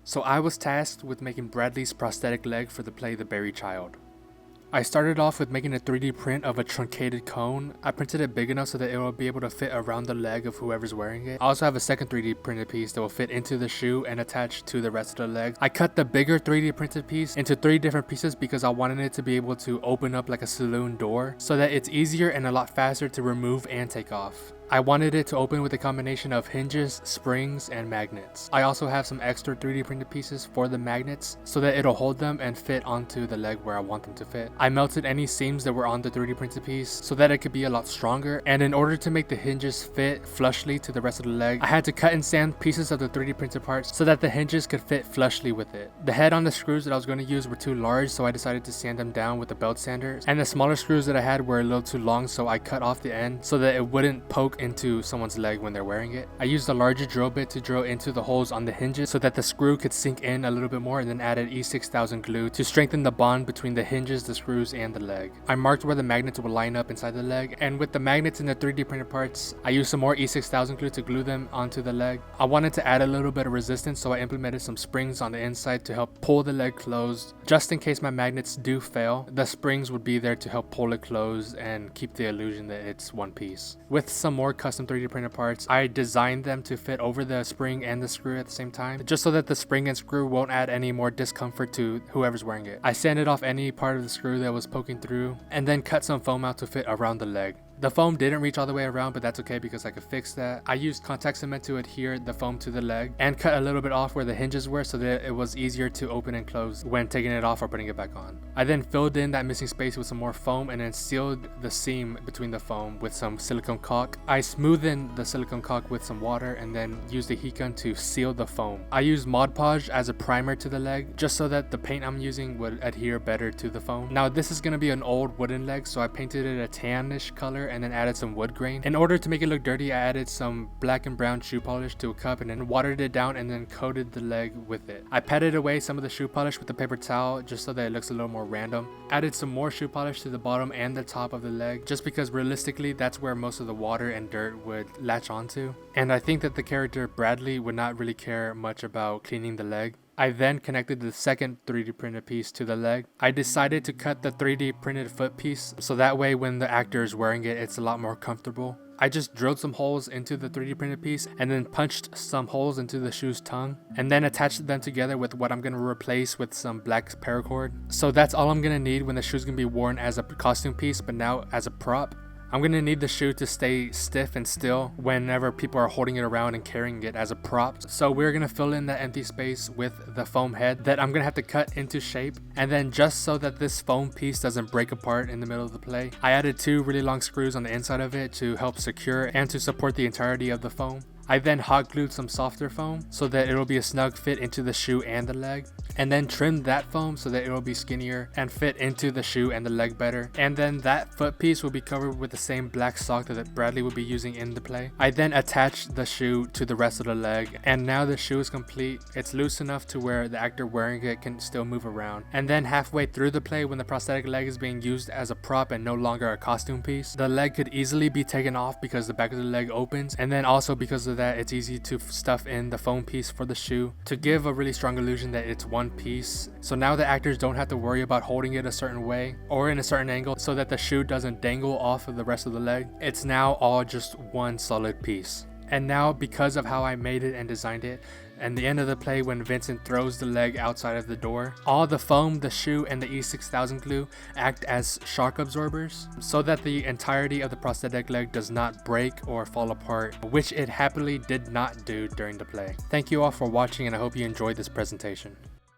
So I was tasked with making Bradley's prosthetic leg for the play The Berry Child. I started off with making a 3D print of a truncated cone. I printed it big enough so that it will be able to fit around the leg of whoever's wearing it. I also have a second 3D printed piece that will fit into the shoe and attach to the rest of the leg. I cut the bigger 3D printed piece into 3 different pieces because I wanted it to be able to open up like a saloon door so that it's easier and a lot faster to remove and take off. I wanted it to open with a combination of hinges, springs, and magnets. I also have some extra 3D printed pieces for the magnets so that it'll hold them and fit onto the leg where I want them to fit. I melted any seams that were on the 3D printed piece so that it could be a lot stronger, and in order to make the hinges fit flushly to the rest of the leg, I had to cut and sand pieces of the 3D printed parts so that the hinges could fit flushly with it. The head on the screws that I was going to use were too large, so I decided to sand them down with a belt sander, and the smaller screws that I had were a little too long, so I cut off the end so that it wouldn't poke into someone's leg when they're wearing it. I used a larger drill bit to drill into the holes on the hinges so that the screw could sink in a little bit more, and then added E6000 glue to strengthen the bond between the hinges, the screws, and the leg. I marked where the magnets would line up inside the leg, and with the magnets in the 3D printed parts, I used some more E6000 glue to glue them onto the leg. I wanted to add a little bit of resistance, so I implemented some springs on the inside to help pull the leg closed. Just in case my magnets do fail, the springs would be there to help pull it closed and keep the illusion that it's one piece. With some more custom 3D printed parts, I designed them to fit over the spring and the screw at the same time, just so that the spring and screw won't add any more discomfort to whoever's wearing it. I sanded off any part of the screw that was poking through, and then cut some foam out to fit around the leg. The foam didn't reach all the way around, but that's okay because I could fix that. I used contact cement to adhere the foam to the leg and cut a little bit off where the hinges were so that it was easier to open and close when taking it off or putting it back on. I then filled in that missing space with some more foam and then sealed the seam between the foam with some silicone caulk. I smoothed in the silicone caulk with some water and then used a heat gun to seal the foam. I used Mod Podge as a primer to the leg just so that the paint I'm using would adhere better to the foam. Now this is going to be an old wooden leg, so I painted it a tannish color and then added some wood grain. In order to make it look dirty, I added some black and brown shoe polish to a cup and then watered it down and then coated the leg with it. I patted away some of the shoe polish with a paper towel just so that it looks a little more random. Added some more shoe polish to the bottom and the top of the leg just because realistically that's where most of the water and dirt would latch onto. And I think that the character Bradley would not really care much about cleaning the leg. I then connected the second 3D printed piece to the leg. I decided to cut the 3D printed foot piece so that way when the actor is wearing it, it's a lot more comfortable. I just drilled some holes into the 3D printed piece and then punched some holes into the shoe's tongue and then attached them together with what I'm going to replace with some black paracord. So that's all I'm going to need when the shoe's going to be worn as a costume piece, but now as a prop. I'm going to need the shoe to stay stiff and still whenever people are holding it around and carrying it as a prop. So we're going to fill in that empty space with the foam head that I'm going to have to cut into shape. And then just so that this foam piece doesn't break apart in the middle of the play, I added 2 really long screws on the inside of it to help secure and to support the entirety of the foam. I then hot glued some softer foam so that it'll be a snug fit into the shoe and the leg, and then trimmed that foam so that it'll be skinnier and fit into the shoe and the leg better. And then that foot piece will be covered with the same black sock that Bradley will be using in the play. I then attached the shoe to the rest of the leg, and now the shoe is complete. It's loose enough to where the actor wearing it can still move around. And then halfway through the play, when the prosthetic leg is being used as a prop and no longer a costume piece, the leg could easily be taken off because the back of the leg opens, and then also because of that it's easy to stuff in the foam piece for the shoe to give a really strong illusion that it's one piece. So now the actors don't have to worry about holding it a certain way or in a certain angle so that the shoe doesn't dangle off of the rest of the leg. It's now all just one solid piece. And now because of how I made it and designed it, and the end of the play when Vincent throws the leg outside of the door, all the foam, the shoe, and the E6000 glue act as shock absorbers so that the entirety of the prosthetic leg does not break or fall apart, which it happily did not do during the play. Thank you all for watching, and I hope you enjoyed this presentation.